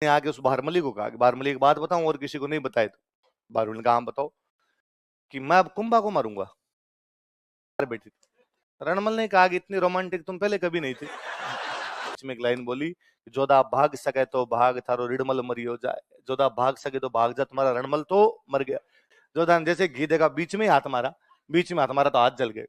ने आके उस बारमली को कहा कि बारमली एक बात बताऊं और किसी को नहीं बताए तो। बारमली ने कहा हाँ बताओ। कि मैं अब कुंभा को मारूंगा। बेटी रणमल ने कहा कि इतनी रोमांटिक तुम पहले कभी नहीं थी। में एक लाइन बोली, जोधा भाग सके तो भाग थारो रिडमल मरी हो जाए, जोधा भाग सके तो भाग जा तुम्हारा रणमल तो मर गया। जोधा ने जैसे घी देगा बीच में हाथ मारा, बीच में हाथ मारा तो हाथ जल गए।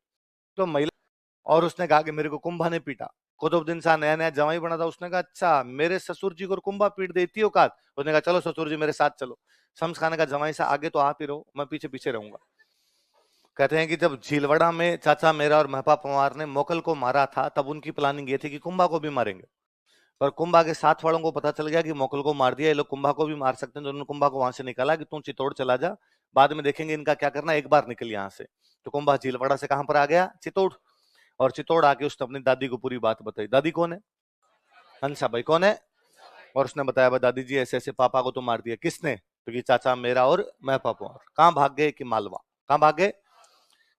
तो महिला और उसने कहा कि मेरे को कुंभा ने पीटा। कुतुबुद्दीन शाह नया नया जवाई बना था, उसने कहा अच्छा मेरे ससुर जी को कुंभा पीट देती औकात। उसने कहा चलो ससुर जी मेरे साथ चलो। शम्स खान का जवाई सा आगे तो आप ही रहो, मैं पीछे पीछे रहूंगा। कहते हैं कि जब झीलवड़ा में चाचा मेरा और महपा पंवार ने मोकल को मारा था, तब उनकी प्लानिंग ये थी कि कुंभा को भी मारेंगे। पर कुंभा के साथ वालों को पता चल गया कि मोकल को मार दिया, ये लोग कुंभा को भी मार सकते हैं, तो उन्होंने कुंभा को वहां से निकाला कि तू चित्तौड़ चला जा, बाद में देखेंगे इनका क्या करना, एक बार निकल यहाँ से। तो कुंभा झीलवड़ा से कहां पर आ गया, चित्तौड़। और चित्तौड़ आके उसने अपनी दादी को पूरी बात बताई। दादी कौन है, हंसा भाई कौन है। और उसने बताया भाई दादी जी ऐसे ऐसे पापा को तो मार दिया। किसने, तो कि चाचा मेरा और मैं पापा। और कहाँ भाग गए, कि मालवा। कहाँ भाग गए,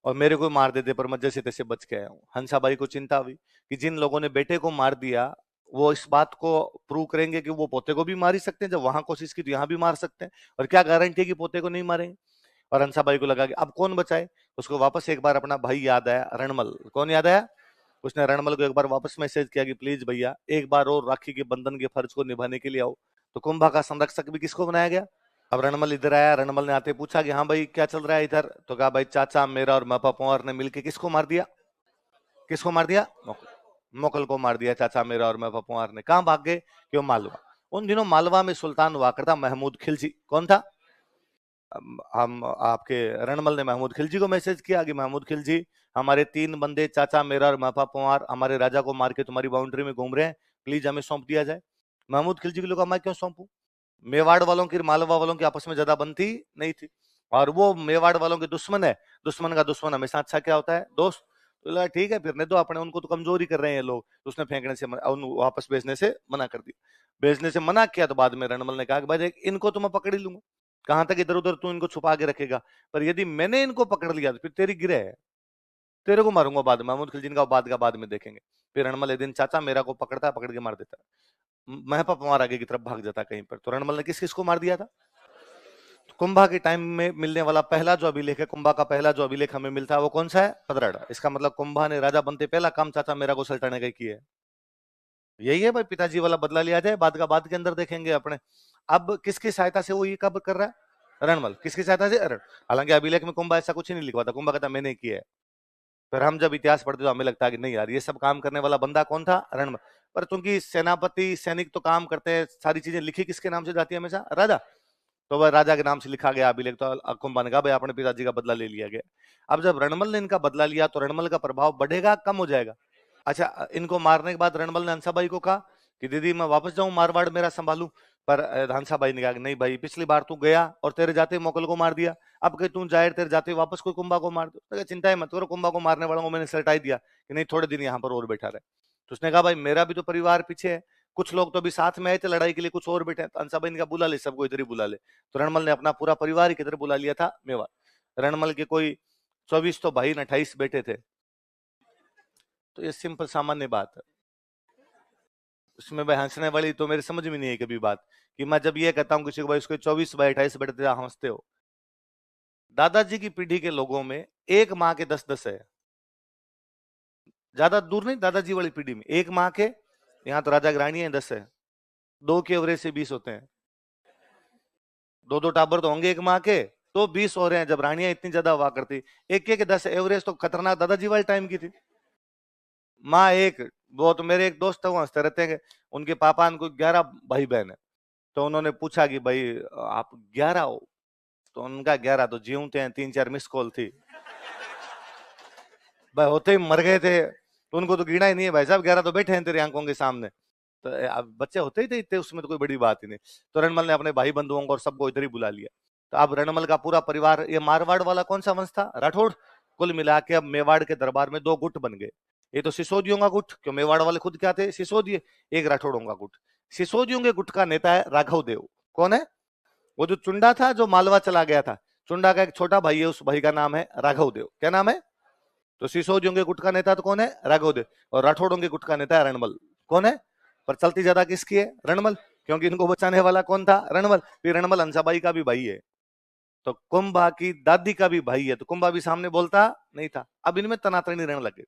और मेरे को मार देते पर मैं जैसे तैसे बच के आया हूँ। हंसाबाई को चिंता हुई कि जिन लोगों ने बेटे को मार दिया वो इस बात को प्रूव करेंगे कि वो पोते को भी मार ही सकते हैं, जब वहां कोशिश की तो यहाँ भी मार सकते हैं, और क्या गारंटी है कि पोते को नहीं मारेंगे। और हंसाबाई को लगा कि अब कौन बचाए। उसको वापस एक बार अपना भाई याद आया, रणमल। कौन याद आया, उसने रणमल को एक बार वापस मैसेज किया कि प्लीज भैया एक बार और राखी के बंधन के फर्ज को निभाने के लिए आओ। तो कुंभा का संरक्षक भी किसको बनाया गया। अब रणमल इधर आया, रणमल ने आते पूछा कि हाँ भाई क्या चल रहा है इधर। तो कहा भाई चाचा मेरा और महपा पंवार ने मिलकर किसको मार दिया, किसको मार दिया, मोकल को मार दिया चाचा मेरा और महपा पंवार ने। कहां भाग गए, क्यों, मालवा। उन दिनों मालवा में सुल्तान हुआ करता महमूद खिलजी। कौन था, हम आपके रणमल ने महमूद खिलजी को मैसेज किया कि महमूद खिलजी हमारे 3 बंदे चाचा मेरा और महपा पंवार हमारे राजा को मार के तुम्हारी बाउंड्री में घूम रहे हैं, प्लीज हमें सौंप दिया जाए। महमूद खिलजी को लगा मैं क्यों सौंपू, मेवाड़ वालों की मालवा वालों की आपस में ज्यादा बनती नहीं थी, और वो मेवाड़ वालों के दुश्मन है, दुश्मन का दुश्मन हमेशा अच्छा क्या होता है, दोस्त। तो लगा ठीक है फिरने दो, अपने उनको तो कमजोरी कर रहे हैं लोग। तो उसने फेंकने से वापस भेजने से मना कर दिया। भेजने से मना किया तो बाद में रणमल ने कहा कि भाई देख इनको तो मैं पकड़ ही लूंगा, कहां तक इधर उधर तू इनको छुपा के रखेगा, पर यदि मैंने इनको पकड़ लिया तो फिर तेरी गिरे है, तेरे को मारूंगा बाद में। महमूद खिलजी का बाद में देखेंगे। फिर रणमल एक दिन चाचा मेरा को पकड़ता है, पकड़ के मार देता है। महपा पंवार आगे की तरफ भाग जाता कहीं पर। तो रणमल ने किस किस को मार दिया था। कुंभा के टाइम में मिलने वाला पहला जो अभिलेख है, कुंभा का पहला जो अभिलेख हमें मिलता है वो कौन सा है, पदराड़ा। इसका मतलब कुंभा ने राजा बनते पहला काम चाचा मेरा को सल्टाने का किया है। यही है भाई, पिताजी वाला बदला लिया जाए, बाद का बाद के अंदर देखेंगे अपने। अब किसकी सहायता से वो ये कब कर रहा है, रणमल किसकी सहायता से, अरण। हालांकि अभिलेख में कुंभा ऐसा कुछ नहीं लिखवा था, कुंभा कहता मैंने किया है। फिर हम जब इतिहास पढ़ते तो हमें लगता है कि नहीं यार ये सब काम करने वाला बंदा कौन था, रणमल। पर चूंकि सेनापति सैनिक तो काम करते हैं, सारी चीजें लिखी किसके नाम से जाती है हमेशा, राजा। तो वह राजा के नाम से लिखा गया अभिलेख। तो कुंभा ने कहा भाई अपने पिताजी का बदला ले लिया गया। अब जब रणमल ने इनका बदला लिया तो रणमल का प्रभाव बढ़ेगा कम हो जाएगा। अच्छा इनको मारने के बाद रणमल ने हंसाबाई को कहा कि दीदी मैं वापस जाऊं मारवाड़ मेरा संभालू। पर हंसाबाई ने कहा नहीं भाई पिछली बार तू गया और तेरे जाते मोकल को मार दिया, अब कहीं तू जाए तेरे जाते वापस कोई कुंभा को मार दो। चिंता मत करो, कुंभा को मारने वालों को मैंने सलटाई दिया कि नहीं थोड़े दिन यहाँ पर और बैठा रहे। तो उसने कहा भाई मेरा भी तो परिवार पीछे है, कुछ लोग तो अभी साथ में आए थे लड़ाई के लिए, कुछ और बैठे। तो हंसाबाई ने कहा बुला ले सबको, इधर ही बुला ले। तो रणमल ने अपना पूरा परिवार किधर बुला लिया था, मेवाड़। रणमल के कोई 24 तो भाई 28 बेटे थे। तो ये सिंपल सामान्य बात है, उसमें भाई हंसने वाली तो मेरे समझ में नहीं है कभी बात, कि मैं जब ये कहता हूँ किसी को भाई उसको 24/28 बेटे थे, हंसते हो। दादाजी की पीढ़ी के लोगों में एक माँ के 10-10 है, ज्यादा दूर नहीं, दादाजी वाली पीढ़ी में एक माँ के, यहाँ तो राजा ग्राणी है 10 है, 2 के एवरेज से 20 होते हैं, 2-2 टाबर तो होंगे एक माँ के, तो 20 हो रहे हैं। जब रानियां इतनी ज्यादा हुआ करती, एक के 10 एवरेज तो खतरनाक दादाजी वाले टाइम की थी। माँ एक, वो तो मेरे एक दोस्त है वो हंसते रहते हैं, उनके पापा उनको 11 भाई बहन है। तो उन्होंने पूछा कि भाई आप 11 हो, तो उनका 11 तो जीवते हैं, 3-4 मिस कॉल थी भाई, होते ही मर गए थे, तो उनको तो गिना ही नहीं है भाई साहब, 11 तो बैठे हैं तेरी आंखों के सामने। तो अब बच्चे होते ही थे इतने, उसमें तो कोई बड़ी बात ही नहीं। तो रणमल ने अपने भाई बंधुओं को और सबको इधर ही बुला लिया। तो अब रणमल का पूरा परिवार, ये मारवाड़ वाला कौन सा वंश था, राठौड़। कुल मिला के अब मेवाड़ के दरबार में 2 गुट बन गए। ये तो सिसोदियों का गुट, क्यों मेवाड़ वाले खुद क्या थे, सिसोदिये। एक राठौड़ों का गुट। सिसोदियों के गुट का नेता है राघव देव। कौन है, वो जो चुंडा था जो मालवा चला गया था, चुंडा का एक छोटा भाई है, उस भाई का नाम है राघव देव। क्या नाम है, तो सिसोदियों के गुट का नेता तो कौन है, राघव देव। और राठौड़ों के गुट का नेता है रणमल। कौन है, पर चलती ज्यादा किसकी है, रणमल। क्योंकि इनको बचाने वाला कौन था? रणमल। फिर रणमल हंसाबाई का भी भाई है, तो कुंभा की दादी का भी भाई है, तो कुंभा भी सामने बोलता नहीं था। अब इनमें तनातनी रहने लगे।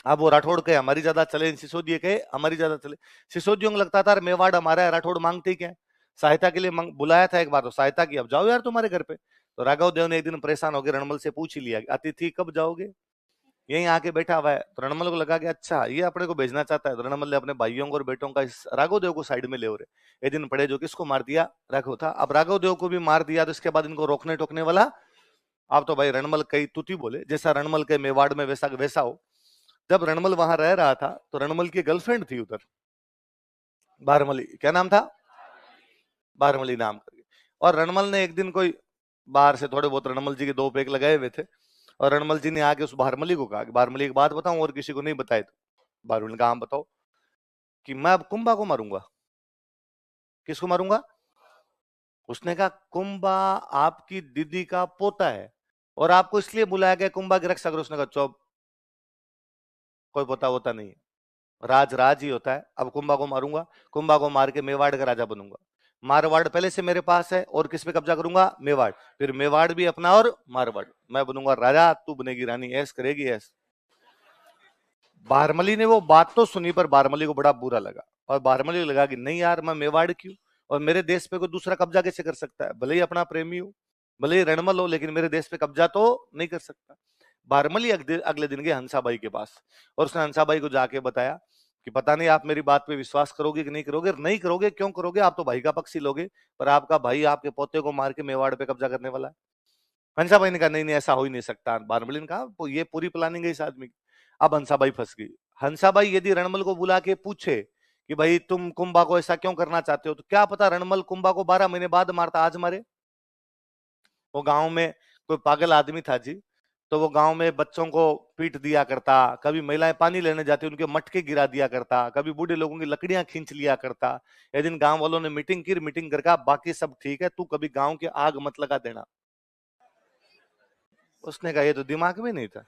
अब वो राठौड़ के हमारी ज्यादा चले, सिसोदिये के हमारी ज्यादा चले। सिसोदियों को लगता था मेवाड़ हमारा है, राठौड़ मांगते ही क्या है? सहायता के लिए बुलाया था एक बार, तो सहायता की, अब जाओ यार तुम्हारे घर पे। तो राघव देव ने एक दिन परेशान हो गए, रणमल से पूछ ही लिया, अतिथि कब जाओगे? यहीं आके बैठा हुआ है। तो रणमल को लगा कि अच्छा ये अपने को भेजना चाहता है। तो रणमल ने अपने भाइयों को और बेटों का राघव देव को साइड में ले हो रहे। एक दिन पड़े जो किसको मार दिया? राघव था। अब राघव देव को भी मार दिया, तो इसके बाद इनको रोकने टोकने वाला। अब तो भाई रणमल कई तुति बोले, जैसा रणमल के मेवाड़ में वैसा वैसा हो। जब रणमल वहां रह रहा था, तो रणमल की गर्लफ्रेंड थी उधर, बारमली। क्या नाम था? बारमली नाम करके। और रणमल ने एक दिन कोई बाहर से थोड़े बहुत रणमल जी के दो पेक लगाए हुए थे, और रणमल जी ने आके उस बारमली को कहा कि बारमली एक बात बताऊं और किसी को नहीं बताए तो। बारमली ने कहा हाँ बताओ। कि मैं अब कुंभा को मारूंगा। किसको मारूंगा? उसने कहा कुंभा आपकी दीदी का पोता है, और आपको इसलिए बुलाया गया कुंभा की रक्षा करो। उसने कहा चुप, कोई पोता होता नहीं है, राज राज ही होता है। अब कुंभा को मारूंगा, कुंभा को मार के मेवाड़ का राजा बनूंगा। मारवाड़ पहले से मेरे पास है, और किस पे कब्जा करूंगा? मेवाड़। फिर मेवाड़ भी अपना और मारवाड़। मैं बनूंगा राजा, तू बनेगी रानी, ऐस करेगी ऐस। बारमली ने वो बात तो सुनी, पर बारमली को बड़ा बुरा लगा, और बारमली को लगा कि नहीं यार, मैं मेवाड़ क्यों, और मेरे देश पे कोई दूसरा कब्जा कैसे कर सकता है? भले ही अपना प्रेमी हो, भले ही रणमल हो, लेकिन मेरे देश पे कब्जा तो नहीं कर सकता। बारमली अगले दिन गए हंसाबाई के पास, और उसने हंसाबाई को जाके बताया कि पता नहीं आप मेरी बात पे विश्वास करोगे कि नहीं करोगे। नहीं करोगे, क्यों करोगे? आप तो भाई का पक्ष ही लोगे, पर आपका भाई आपके पोते को मार के मेवाड़ पे कब्जा करने वाला है। हंसाबाई ने कहा नहीं नहीं, ऐसा हो ही नहीं सकता। बारमली ने कहा ये पूरी प्लानिंग है इस आदमी की। अब हंसाबाई फंस गई। हंसाबाई यदि रणमल को बुला के पूछे कि भाई तुम कुंभा को ऐसा क्यों करना चाहते हो, तो क्या पता रणमल कुंभा को 12 महीने बाद मारता, आज मारे। वो गांव में कोई पागल आदमी था जी, तो वो गांव में बच्चों को पीट दिया करता, कभी महिलाएं पानी लेने जाती उनके मटके गिरा दिया करता, कभी बूढ़े लोगों की लकड़ियां खींच लिया करता। एक दिन गांव वालों ने मीटिंग की, मीटिंग करके बाकी सब ठीक है, तू कभी गांव के आग मत लगा देना। उसने कहा ये तो दिमाग में नहीं था,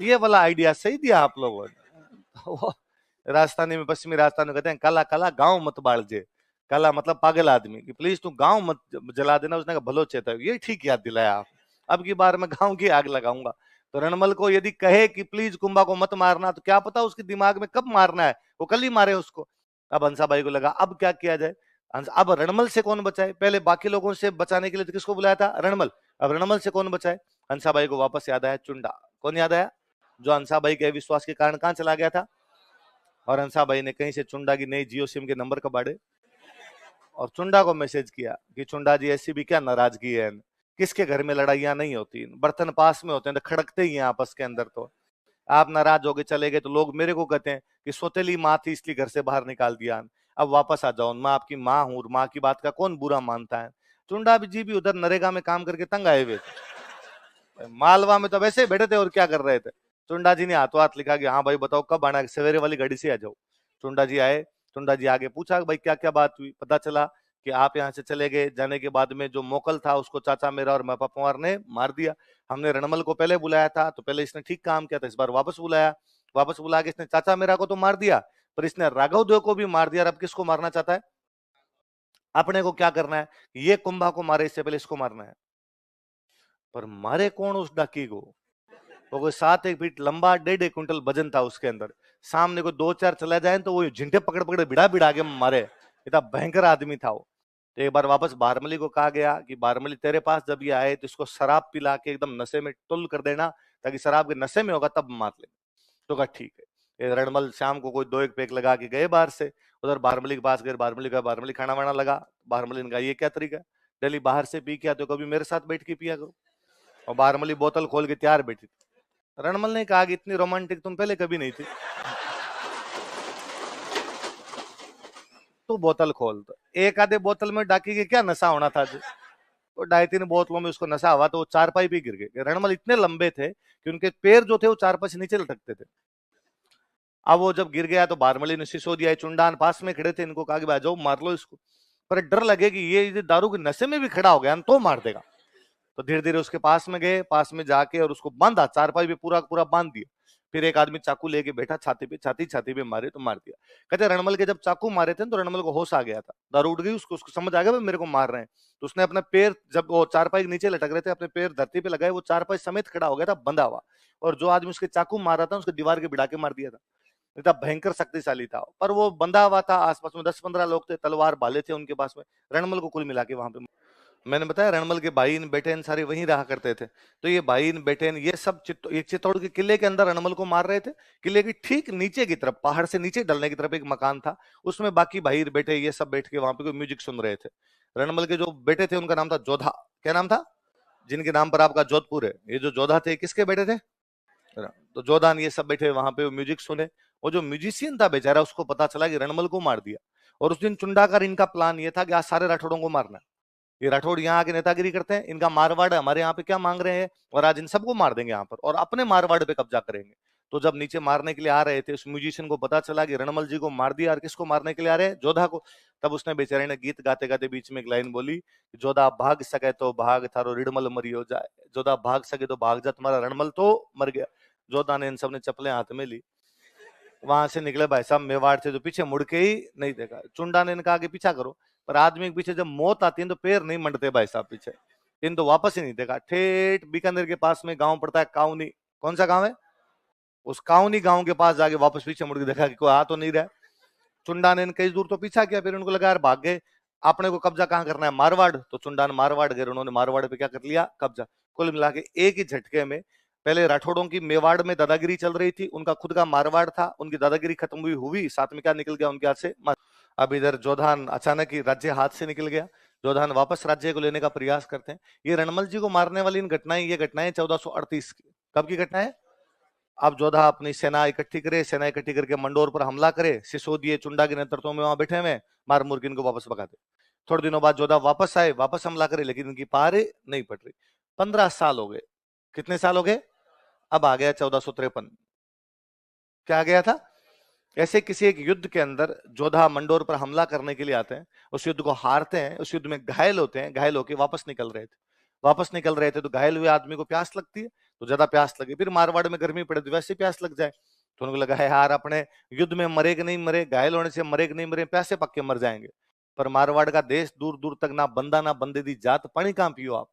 ये वाला आइडिया सही दिया आप लोगों ने। राजस्थानी में, पश्चिमी राजस्थान में कहते हैं काला काला गांव मत बालजे। काला मतलब पागल आदमी, कि प्लीज तू गांव मत जला देना। उसने कहा भलो चेता, ये ठीक याद दिलाया आप, अब की बार मैं गांव की आग लगाऊंगा। तो रणमल को यदि कहे कि प्लीज कुंभा को मत मारना, तो क्या पता उसके दिमाग में कब मारना है, वो कल ही मारे उसको। अब हंसाबाई को लगा अब क्या किया जाए। अब रणमल से कौन बचाए? पहले बाकी लोगों से बचाने के लिए तो किसको बुलाया था? रणमल। अब रणमल से कौन बचाए? हंसाबाई को वापस याद आया चुंडा। कौन याद आया? जो हंसाबाई के विश्वास के कारण कहां चला गया था, और हंसाबाई ने कहीं से चुंडा की नई जियो सिम के नंबर कबाड़े, और चुंडा को मैसेज किया कि चुंडा जी ऐसी भी क्या नाराजगी है, किसके घर में लड़ाइयां नहीं होती, बर्तन पास में होते हैं तो खड़कते ही हैं आपस के अंदर। तो आप नाराज हो गए चले गए, तो लोग मेरे को कहते हैं कि सोतेली माँ थी इसलिए घर से बाहर निकाल दिया, अब वापस आ जाओ, मैं आपकी माँ हूं, माँ की बात का कौन बुरा मानता है। चुंडा जी भी उधर नरेगा में काम करके तंग आए हुए थे, मालवा में तो वैसे बैठे थे और क्या कर रहे थे। चुंडा जी ने हाथों हाथ लिखा कि हाँ भाई बताओ कब आना है, सवेरे वाली गाड़ी से आ जाओ। चुंडा जी आए। चुंडा जी आगे पूछा भाई क्या क्या बात हुई। पता चला कि आप यहाँ से चले गए, जाने के बाद में जो मोकल था उसको चाचा मेरा और मैं पपवार ने मार दिया। हमने रणमल को पहले बुलाया था, तो पहले इसने ठीक काम किया था, इस बार वापस बुलाया, वापस बुला के इसने चाचा मेरा को तो मार दिया, पर इसने राघव देव को भी मार दिया। अब किसको मारना चाहता है? अपने को क्या करना है, ये कुंभा को मारे इससे पहले इसको मारना है। पर मारे कौन उस डाकी को? वो कोई 7 फीट लंबा, 1.5 क्विंटल वजन था उसके अंदर। सामने को 2-4 चला जाए तो वो झिंटे पकड़ पकड़ बिड़ा बिड़ा के मारे, इतना भयंकर आदमी था वो। तो एक बार वापस बारमली को कहा गया कि बारमली तेरे पास जब ये आए तो इसको शराब पिला के एकदम नशे में तुल कर देना, ताकि शराब के नशे में होगा तब मार ले। तो कहा ठीक है। ये रणमल शाम को कोई 2-1 पेक लगा के गए बाहर से, उधर बारमली के पास गए। बारमली खाना वाना लगा। बारमली ने कहा ये क्या तरीका, डेली बाहर से पी के तो कभी मेरे साथ बैठ के पिया करो। और बारमली बोतल खोल के तैयार बैठी। रणमल ने कहा कि इतनी रोमांटिक तुम पहले कभी नहीं थी, तू बोतल खोल। तो एक आधे बोतल में डाकी के क्या नशा होना था जी, तो 2.5-3 बोतलों में उसको नशा हुआ तो वो चारपाई भी गिर गए। रणमल इतने लंबे थे कि उनके पैर जो थे वो चारपाई से नीचे लटकते थे। अब वो जब गिर गया तो बारमली ने सिसोदिया चुंडान पास में खड़े थे, इनको कहा कि भाई जाओ मार लो इसको, पर डर लगे कि ये दारू के नशे में भी खड़ा हो गया तो मार देगा। तो धीरे धीरे उसके पास में गए, पास में जाके और उसको बांधा, चारपाई भी पूरा पूरा बांध दिया। फिर एक आदमी चाकू लेके बैठा, छाती छाती पे मारे तो मार दिया। कहते रणमल के जब चाकू मारे थे तो रणमल को होश आ गया था, दारू उठ गई उसको समझ आ गया मेरे को मार रहे हैं। तो उसने अपने पैर, जब वो चारपाई के नीचे लटक रहे थे, अपने पैर धरती पे लगाए, वो चारपाई समेत खड़ा हो गया था बंधा हुआ। और जो आदमी उसके चाकू मार रहा था उसको दीवार के भिड़ा के मार दिया था। इतना भयंकर शक्तिशाली था, पर वो बंधा हुआ था। आसपास में 10-15 लोग थे, तलवार भाले थे उनके पास में। रणमल को कुल मिला के वहां पे, मैंने बताया रणमल के भाई बेटे सारे वहीं रहा करते थे। तो ये भाई बेटे ये सब चित्तौड़ के किले के अंदर रणमल को मार रहे थे। किले की ठीक नीचे की तरफ, पहाड़ से नीचे ढलने की तरफ एक मकान था, उसमें बाकी भाई बेटे ये सब बैठ के वहां पे कोई म्यूजिक सुन रहे थे। रणमल के जो बेटे थे उनका नाम था जोधा। क्या नाम था? जिनके नाम पर आपका जोधपुर है। ये जो जोधा थे किसके बेटे थे? तो जोधान ये सब बैठे वहां पे म्यूजिक सुने। वो जो म्यूजिशियन था बेचारा, उसको पता चला कि रणमल को मार दिया। और उस दिन चुंडाकर इनका प्लान ये था कि आज सारे राठौड़ों को मारना। ये राठौड़ यहाँ आके नेतागिरी करते हैं, इनका मारवाड़ हमारे यहाँ पे क्या मांग रहे हैं, और आज इन सबको मार देंगे यहाँ पर और अपने मारवाड़ पे कब्जा करेंगे। तो जब नीचे मारने के लिए आ रहे थे, उस म्यूजिशियन को पता चला कि रणमल जी को मार दिया, और किसको मारने के लिए आ रहे हैं? जोधा को। तब उसने बेचारे ने गीत गाते गाते बीच में एक लाइन बोली, जोधा भाग सके तो भाग, थारो रणमल मरी हो जाए। जोधा भाग सके तो भाग जा, तुम्हारा रणमल तो मर गया। जोधा ने इन सब ने चप्पलें हाथ में ली, वहां से निकले भाई साहब मेवाड़ से, तो पीछे मुड़ के ही नहीं देखा। चुंडा ने इनका आगे पीछा करो, पर आदमी के पीछे जब मौत आती है तो पैर नहीं मंडते भाई साहब पीछे। इन तो वापस ही नहीं देखा। ठेठ बीकानेर के पास में गांव पड़ता है काउनी। कौन सा गांव है? उस काउनी गांव के पास जाके वापस पीछे मुड़ के देखा कि कोई आ तो नहीं रहा। चुंडा ने कई दूर तो पीछा किया, फिर उनको लगा यार भाग गए, अपने को कब्जा कहाँ करना है? मारवाड़। तो चुंडा ने मारवाड़ गए, उन्होंने मारवाड़ पे क्या कर लिया? कब्जा। कुल मिला के एक ही झटके में, पहले राठौड़ों की मेवाड़ में दादागिरी चल रही थी, उनका खुद का मारवाड़ था, उनकी दादागिरी खत्म हुई साथ में क्या निकल गया उनके हाथ से? अब इधर जोधान अचानक ही राज्य हाथ से निकल गया। जोधान वापस राज्य को लेने का प्रयास करते हैं। ये रणमल जी को मारने वाली इन घटनाएं, ये घटनाएं 1438 की। कब की घटना है? अब जोधा अपनी सेना इकट्ठी करे, सेना इकट्ठी करके मंडोर पर हमला करे। सिसोदिए चुंडा के नेतृत्व में वहां बैठे हुए, मार मुर्ग इनको वापस भगा दे। थोड़े दिनों बाद जोधा वापस आए, वापस हमला करे, लेकिन इनकी पार नहीं पड़ रही। 15 साल हो गए। कितने साल हो गए? अब आ गया 1453। क्या आ गया था? ऐसे किसी एक युद्ध के अंदर जोधा मंडोर पर हमला करने के लिए आते हैं, उस युद्ध को हारते हैं, उस युद्ध में घायल होते हैं, घायल होकर वापस निकल रहे थे। वापस निकल रहे थे तो घायल हुए आदमी को प्यास लगती है, तो ज्यादा प्यास लगी, फिर मारवाड़ में गर्मी पड़े तो वैसे प्यास लग जाए। तो उनको लगा है यार अपने युद्ध में मरे कि नहीं मरे, घायल होने से मरे कि नहीं मरे, प्यासे पक्के मर जाएंगे। पर मारवाड़ का देश दूर दूर तक ना बंदा ना बंदे दी जात, पानी कहां पियो आप।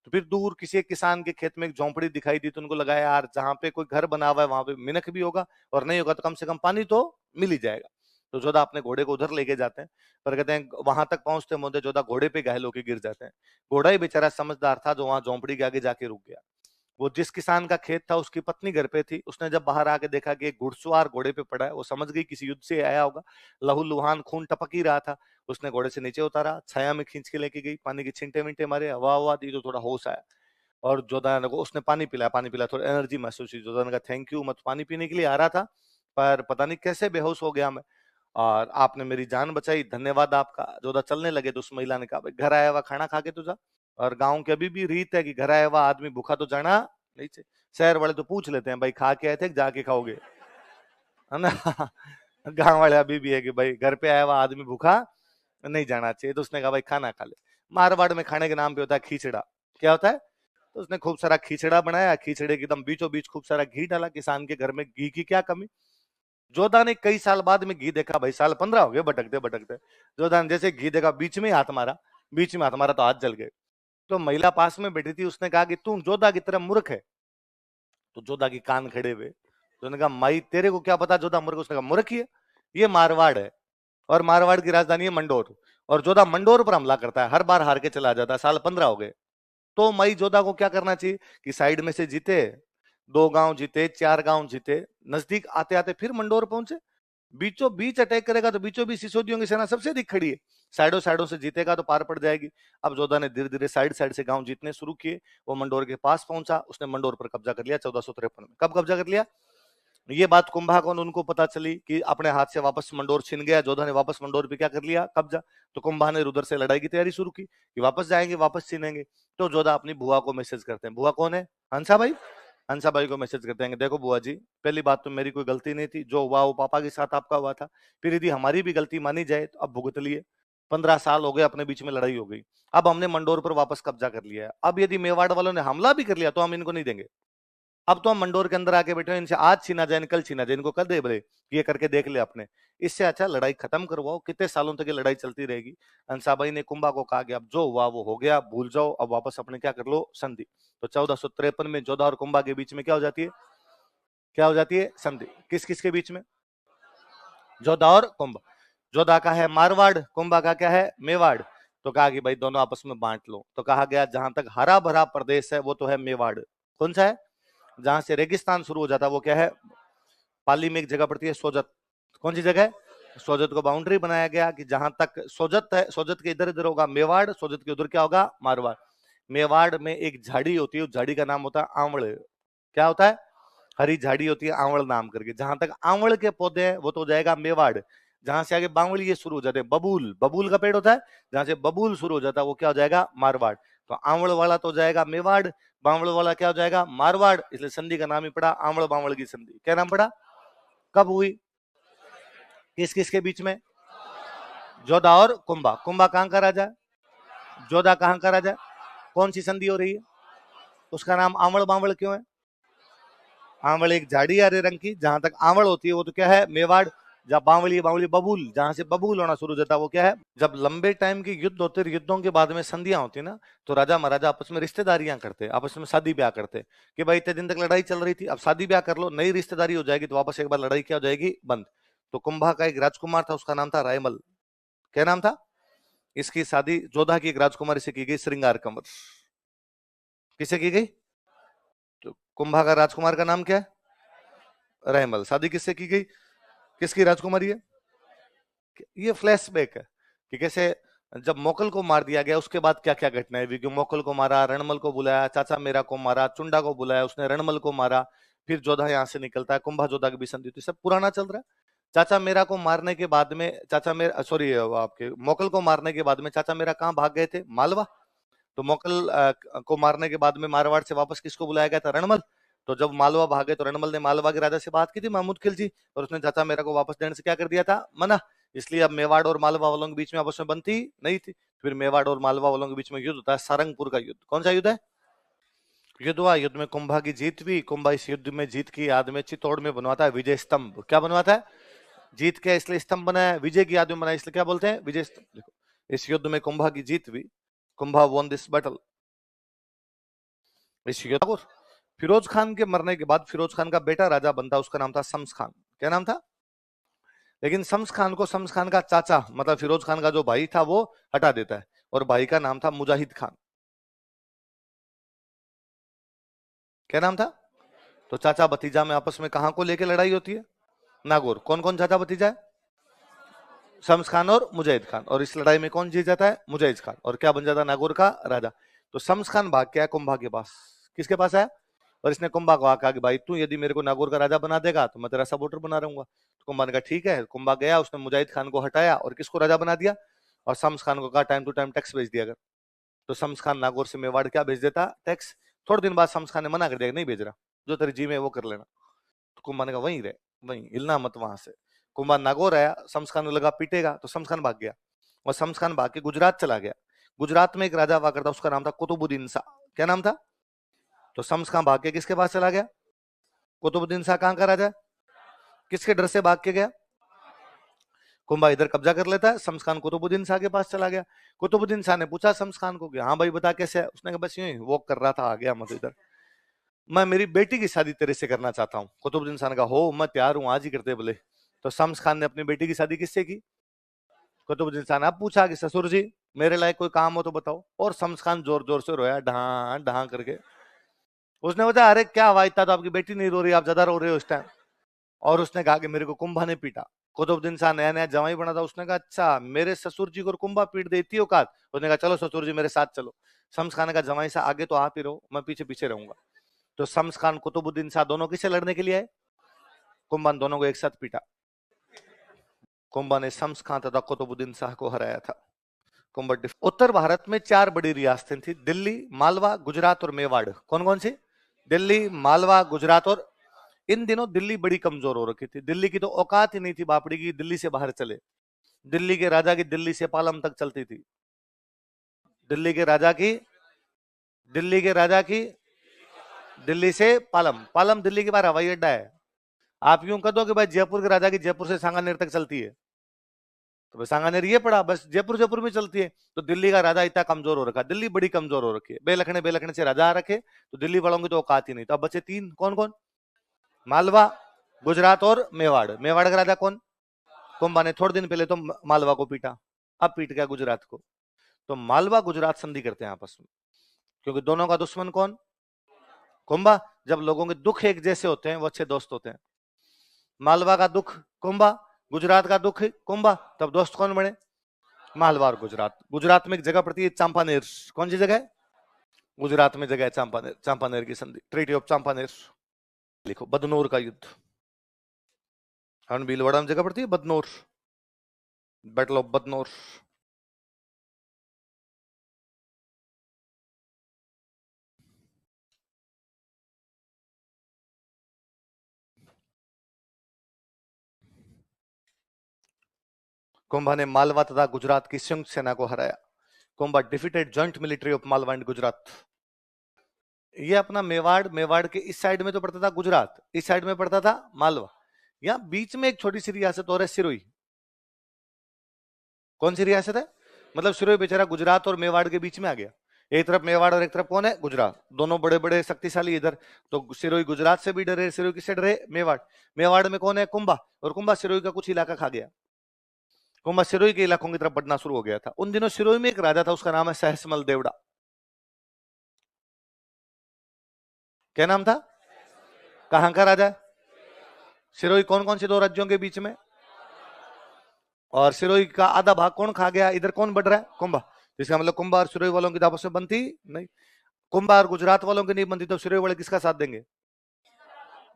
तो फिर दूर किसी एक किसान के खेत में एक झोंपड़ी दिखाई दी, तो उनको लगा यार जहां पे कोई घर बना हुआ है वहां पे मिनख भी होगा, और नहीं होगा तो कम से कम पानी तो मिल ही जाएगा। तो जोधा अपने घोड़े को उधर लेके जाते हैं, पर कहते हैं वहां तक पहुंचते मोदे जोधा घोड़े पे घायल होकर गिर जाते हैं। घोड़ा ही बेचारा समझदार था जो वहां झोंपड़ी के आगे जाके रुक गया। वो जिस किसान का खेत था उसकी पत्नी घर पे थी, उसने जब बाहर आके देखा कि एक घुड़सवार घोड़े पे पड़ा है, वो समझ गई किसी युद्ध से आया होगा, लहू लुहान खून टपक ही रहा था। उसने घोड़े से नीचे उतारा, छाया में खींच के लेके गई, पानी के छिंटे मिंटे मारे, हवा हवा दी तो थोड़ा होश आया। और जोधान को उसने पानी पिलाया, पानी पिलाया, थोड़ी एनर्जी महसूस हुई। जोधान का थैंक यू, मैं तो पानी पीने के लिए आ रहा था, पर पता नहीं कैसे बेहोश हो गया मैं, और आपने मेरी जान बचाई, धन्यवाद आपका। जोधा चलने लगे तो उस महिला ने कहा भाई घर आया हुआ खाना खा के तो जा। और गांव की अभी भी रीत है कि घर आया हुआ आदमी भूखा तो जाना नहीं चाहिए। शहर वाले तो पूछ लेते हैं भाई खा के आए थे जाके खाओगे, है ना। गांव वाले अभी भी है कि भाई घर पे आया हुआ आदमी भूखा नहीं जाना चाहिए। तो उसने कहा भाई खाना खा ले। मारवाड़ में खाने के नाम पे होता है खींचड़ा। क्या होता है? तो उसने खूब सारा खींचड़ा बनाया, खींचड़े के एकदम बीचों बीच खूब सारा घी डाला। किसान के घर में घी की क्या कमी। जोधा ने कई साल बाद में घी देखा, भाई साल 15 हो गए भटकते भटकते। जोधा ने जैसे घी देखा, बीच में हाथ मारा, बीच में हाथ मारा तो हाथ जल गए। तो महिला पास में बैठी थी, उसने कहा कि तू जोधा की तरह मूर्ख है। तो जोधा की कान खड़े हुए, तो उन्होंने कहा माई तेरे को क्या पता जोधा मूर्ख? उसने कहा मूर्ख ही है, ये मारवाड़ है, और मारवाड़ की राजधानी है मंडोर, और जोधा मंडोर पर हमला करता है, हर बार हार के चला जाता है, साल 15 हो गए। तो मई जोधा को क्या करना चाहिए कि साइड में से जीते, 2 गांव जीते, 4 गांव जीते, नजदीक आते आते फिर मंडोर पहुंचे। बीचों बीच अटैक करेगा तो बीचों बीच सिसोदियों की सेना सबसे अधिक खड़ी है, साइडों साइडों से जीतेगा तो पार पड़ जाएगी। अब जोधा ने धीरे धीरे साइड साइड से गांव जीतने शुरू किए। वो मंडोर के पास पहुंचा, उसने मंडोर पर कब्जा कर लिया 1453 में। कब कब्जा कर लिया? ये बात कुंभा को उनको पता चली कि अपने हाथ से वापस मंडोर छिन गया, जोधा ने वापस मंडोर पे क्या कर लिया? कब्जा। तो कुंभा ने उधर से लड़ाई की तैयारी शुरू की कि वापस जाएंगे, वापस छीनेंगे। तो जोधा अपनी बुआ को मैसेज करते हैं। बुआ कौन है? हंसा भाई। हंसा भाई को मैसेज करते हैं, देखो बुआ जी, पहली बात तो मेरी कोई गलती नहीं थी, जो हुआ वो पापा के साथ आपका हुआ था। फिर यदि हमारी भी गलती मानी जाए तो अब भुगत लिए। 15 साल हो गए, अपने बीच में लड़ाई हो गई, अब हमने मंडोर पर वापस कब्जा कर लिया है। अब यदि मेवाड़ वालों ने हमला भी कर लिया तो हम इनको नहीं देंगे। अब तो हम मंडोर के अंदर आके बैठे हैं, इनसे आज छीना जाए कल छीना जाए, इनको कर दे बोले, ये करके देख ले अपने। इससे अच्छा लड़ाई खत्म करवाओ, कितने सालों तक ये लड़ाई चलती रहेगी। अंसाबाई ने कुंभा को कहा कि अब जो हुआ वो हो गया, भूल जाओ, अब वापस अपने क्या कर लो, संधि। तो 1453 में जोधा और कुंभा के बीच में क्या हो जाती है, क्या हो जाती है, संधि। किस किस के बीच में, जोधा और कुंभा। जोधा का है मारवाड़, कुंभा का क्या है, मेवाड़। तो कहा कि भाई दोनों आपस में बांट लो। तो कहा गया जहां तक हरा भरा प्रदेश है वो तो है मेवाड़। कौन सा है, जहां से रेगिस्तान शुरू हो जाता है वो क्या है, पाली में एक जगह पड़ती है सोजत। कौन सी जगह है, सोजत को बाउंड्री बनाया गया कि जहां तक सोजत है, सोजत के इधर इधर होगा मेवाड़, सोजत के उधर क्या होगा, मारवाड़। मेवाड़ में एक झाड़ी होती है, उस झाड़ी का नाम होता है आंवल। क्या होता है, हरी झाड़ी होती है आंवल नाम करके। जहां तक आंवल के पौधे हैं वो तो हो जाएगा मेवाड़। जहां से आगे बावली ये शुरू हो जाते हैं, बबूल, बबूल का पेड़ होता है, जहां से बबूल शुरू हो जाता है वो क्या हो जाएगा, मारवाड़। तो आंवल वाला तो हो जाएगा मेवाड़, बावल वाला क्या हो जाएगा, मारवाड़। इसलिए संधि का नाम ही पड़ा आंवल बावल की संधि। क्या नाम पड़ा, कब हुई, किस किस के बीच में, जोधा और कुंभा। कुंभा कहां का राजा, जोधा कहां का राजा। कौन सी संधि हो रही है, उसका नाम आंवल बावल क्यों है, आंवल एक झाड़ी हरे रंग की, जहां तक आंवल होती है वो तो क्या है, मेवाड़। जब बावली, बावली बबूल, जहां से बबूल होना शुरू हो जाता है वो क्या है। जब लंबे टाइम के युद्ध होते, युद्धों के बाद में संधियां होती ना, तो राजा महाराजा आपस में रिश्तेदारियां करते, आपस में शादी ब्याह करते, कि भाई इतने दिन तक लड़ाई चल रही थी, अब शादी ब्याह कर लो, नई रिश्तेदारी हो जाएगी, तो वापस एक बार लड़ाई क्या हो जाएगी, बंद। तो कुंभा का एक राजकुमार था, उसका नाम था रायमल। क्या नाम था, इसकी शादी जोधा की एक राजकुमारी से की गई, श्रृंगार कंवर। किससे की गई, तो कुंभा का राजकुमार का नाम क्या है, रायमल। शादी किससे की गई, किसकी राजकुमारी है। ये फ्लैशबैक है कि कैसे जब मोकल को मार दिया गया उसके बाद क्या क्या घटनाएं हुई, मोकल को मारा, रणमल को बुलाया, चाचा मेरा को मारा, चुंडा को बुलाया, उसने रणमल को मारा, फिर जोधा यहां से निकलता है, कुंभा जोधा की भी संधि होती है, सब पुराना चल रहा है। चाचा मेरा को मारने के बाद में, चाचा मेरा सॉरी आपके मोकल को मारने के बाद में चाचा मेरा कहाँ भाग गए थे, मालवा। तो मोकल को मारने के बाद में मारवाड़ से वापस किसको बुलाया गया था, रणमल। तो जब मालवा भागे तो रणमल ने मालवा के राजा से बात की थी, महमूद खिलजी, और उसने चाचा मेरा को वापस देने से क्या कर दिया था, मना। इसलिए अब मेवाड़ और मालवा वालों के बीच में आपस में बनती नहीं थी। फिर मेवाड़ और मालवा वालों के बीच में युद्ध होता है, सारंगपुर का युद्ध। कौन सा युद्ध है, युद्ध हुआ, युद्ध में कुंभा की जीत हुई। कुंभा इस युद्ध में जीत की याद में चित्तौड़ में बनवाता है विजय स्तंभ। क्या बनवाता है, जीत के इसलिए स्तंभ बनाया, विजय की याद में बनाया, इसलिए क्या बोलते हैं, विजय स्तंभ। देखो इस युद्ध में कुंभा की जीत हुई, कुंभा वॉन दिस बैटल। इस युद्ध फिरोज खान के मरने के बाद फिरोज खान का बेटा राजा बनता, उसका नाम था शम्स खान। क्या नाम था, लेकिन शम्स खान को शम्स खान का चाचा मतलब फिरोज खान का जो भाई था वो हटा देता है, और भाई का नाम था मुजाहिद खान। क्या नाम था, तो चाचा भतीजा में आपस में कहां को लेके लड़ाई होती है, नागौर। कौन कौन चाचा भतीजा है, शम्स खान और मुजाहिद खान, और इस लड़ाई में कौन जीत जाता है, मुजाहिद खान, और क्या बन जाता है, नागौर का राजा। तो शम्स खान भाग के आया कुंभा के पास, किसके पास आया, और इसने कुंभा को कहा कि भाई तू यदि मेरे को नागौर का राजा बना देगा तो मैं तेरा सपोर्टर बना रहूंगा। तो कुंभा ने कहा ठीक है। कुंभा गया, उसने मुजाहिद खान को हटाया और किसको राजा बना दिया, और शम्स खान को कहा टाइम टू टाइम टैक्स भेज दिया कर। तो शम्स खान नागौर से मेवाड़ क्या भेज देता, टैक्स। थोड़े दिन बाद शम्स खान ने मना कर दिया, नहीं भेज रहा, जो तेरे जी में वो कर लेना। तो कुंभा ने कहा वहीं रहे, वहीं हिलना मत वहां से। कुंभा नागौर आया, शम्स खान को लगा पीटेगा, तो शम्स खान भाग गया, और शम्स खान भाग के गुजरात चला गया। गुजरात में एक राजा हुआ करता, उसका नाम था कुतुबुद्दीन शाह। क्या नाम था, तो शम्स खान भाग के किसके पास चला गया, कुतुबुद्दीन शाह कहां का राजा, किसके डर से भाग के गया, कुंभा इधर कब्जा कर लेता है, शम्स खान कुतुबुद्दीन शाह के पास चला गया। कुतुबुद्दीन शाह ने पूछा शम्स खान को कि हाँ भाई बता कैसे है, उसने कहा बस यूं ही वॉक कर रहा था, आ गया मत इधर, मैं मेरी बेटी की शादी तेरे से करना चाहता हूँ। कुतुबुद्दीन शाह ने कहा हो मैं तैयार हूँ, आज ही करते बोले। तो शम्स खान ने अपनी बेटी की शादी किससे की, कुतुबुद्दीन शाह ने अब पूछा कि ससुर जी मेरे लायक कोई काम हो तो बताओ, और शम्स खान जोर जोर से रोया, ढहा ढहा करके। उसने बताया अरे क्या हुआ, इतना तो आपकी बेटी नहीं रो रही, आप ज्यादा रो रहे हो इस टाइम। और उसने कहा कि मेरे को कुंभा ने पीटा। कुतुबुद्दीन शाह नया नया जवाई बना था, उसने कहा अच्छा मेरे ससुर जी को कुंभा पीट देती हो औकात। उसने कहा चलो ससुर जी मेरे साथ चलो। शम्स खान का जवाई सा आगे तो आप ही रहो, मैं पीछे पीछे रहूंगा। तो शम्स खान कुतुबुद्दीन शाह दोनों किसे लड़ने के लिए आए, कुंभा दोनों को एक साथ पीटा। कुंभा ने शम्स खान तथा कुतुबुद्दीन शाह को हराया था। कुंभा उत्तर भारत में 4 बड़ी रियासतें थी, दिल्ली, मालवा, गुजरात और मेवाड़। कौन कौन सी, दिल्ली, मालवा, गुजरात और, इन दिनों दिल्ली बड़ी कमजोर हो रखी थी, दिल्ली की तो औकात ही नहीं थी बापड़ी की दिल्ली से बाहर चले। दिल्ली के राजा की दिल्ली से पालम तक चलती थी, दिल्ली के राजा की, दिल्ली के राजा की, दिल्ली से पालम, पालम दिल्ली के बाहर हवाई अड्डा है। आप यूं कह दो कि भाई जयपुर के राजा की जयपुर से सांगानेर तक चलती है, तो भाई सांगानेर ये पड़ा, बस जयपुर जयपुर में चलती है। तो दिल्ली का राजा इतना कमजोर हो रखा, दिल्ली बड़ी कमजोर हो रखी है, बेलखने बेलखने से राजा आ रखे, तो दिल्ली वालों की तो औकात ही नहीं। तो अब बचे तीन, कौन कौन? मालवा, गुजरात और मेवाड़। मेवाड़ का राजा कौन? कुंभा ने थोड़े दिन पहले तो मालवा को पीटा, अब पीट गया गुजरात को। तो मालवा गुजरात संधि करते हैं आपस में, क्योंकि दोनों का दुश्मन कौन? कुंभा। जब लोगों के दुख एक जैसे होते हैं वो अच्छे दोस्त होते हैं। मालवा का दुख कुंभा, गुजरात का दुख कुंभा, तब दोस्त कौन बने? मालवा और गुजरात। गुजरात में एक जगह पड़ती है चांपानेर, कौन सी जगह है? गुजरात में जगह है चांपानेर, चांपानेर की संधि, ट्रीटी ऑफ चांपानेर। लिखो बदनौर का युद्ध, भीलवाड़ा में जगह पड़ती है बदनौर, बैटल ऑफ बदनौर। कुंभा ने मालवा तथा गुजरात की संयुक्त सेना को हराया। Kumbha defeated joint military of Malwa and Gujarat. ये अपना मेवाड़, मेवाड़ के इस साइड में तो पड़ता था गुजरात, इस साइड में पड़ता था मालवा। यहाँ बीच में एक छोटी सी रियासत और है सिरोही। कौन सी रियासत है? मतलब सिरोही बेचारा गुजरात और मेवाड़ के बीच में आ गया। एक तरफ मेवाड़ और एक तरफ कौन है? गुजरात। दोनों बड़े बड़े शक्तिशाली इधर। तो सिरोही गुजरात से भी डरे, सिरोही किससे डरे? मेवाड़। मेवाड़ में कौन है? कुंभा, और कुंभा सिरोही का कुछ इलाका खा गया। कुंभा सिरोही के इलाकों की तरफ बढ़ना शुरू हो गया था। उन दिनों सिरोही में एक राजा था, उसका नाम है सहसमल देवड़ा। क्या नाम था? कहां का राजा? सिरोही कौन कौन से दो राज्यों के बीच में? और सिरोही का आधा भाग कौन खा गया? इधर कौन बढ़ रहा है? कुंभा। इसका मतलब कुंभा और सिरोही वालों की आपस में बनती नहीं। कुंभा और गुजरात वालों की नहीं बनती, तो सिरोही वाले किसका साथ देंगे?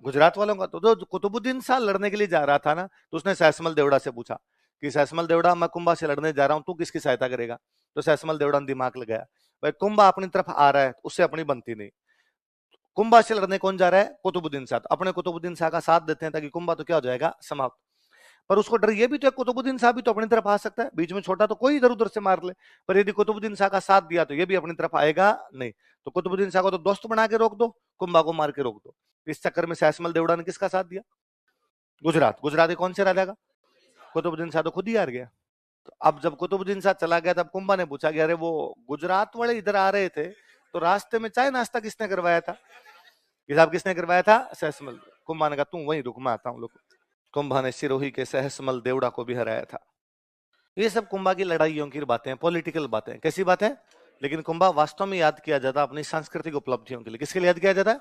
गुजरात वालों का। तो कुतुबुद्दीन शाह लड़ने के लिए जा रहा था ना, तो उसने सहसमल देवड़ा से पूछा कि सहसमल देवड़ा, मैं कुंभा से लड़ने जा रहा हूं, तू किसकी सहायता करेगा? तो सहसमल देवड़ा ने दिमाग लगाया, भाई कुंभा अपनी तरफ आ रहा है, उससे अपनी बनती नहीं। कुंभा से लड़ने कौन जा रहा है? कुतुबुद्दीन शाह। अपने कुतुबुद्दीन शाह का साथ देते हैं, ताकि कुंभा तो क्या हो जाएगा? समाप्त। पर उसको डर ये भी तो है, कुतुबुद्दीन शाह भी तो अपनी तरफ आ सकता है, बीच में छोटा तो कोई इधर उधर से मार ले। पर यदि कुतुबुद्दीन शाह का साथ दिया तो ये भी अपनी तरफ आएगा नहीं। तो कुतुबुद्दीन शाह को तो दोस्त बना के रोक दो, कुंभा को मार के रोक दो। इस चक्कर में सहसमल देवड़ा ने किसका साथ दिया? गुजरात। गुजरात कौन से राजा का? कुतुबुद्दीन शाह तो खुद ही हार गया। तो अब जब कुतुबुद्दीन शाह चला गया, तब कुंभा ने पूछा कि अरे वो गुजरात वाले इधर आ रहे थे, तो रास्ते में चाय नाश्ता किसने करवाया था? हिसाब किसने करवाया था? सहसमल। कुंभा ने कहा तू वहीं रुक, मैं आता हूँ। लोग कुंभा ने सिरोही के सहसमल देवड़ा को भी हराया था। ये सब कुंभा की लड़ाइयों की बातें, पॉलिटिकल बातें। कैसी बातें? लेकिन कुंभा वास्तव में याद किया जाता अपनी सांस्कृतिक उपलब्धियों के लिए। किसके लिए याद किया जाता है?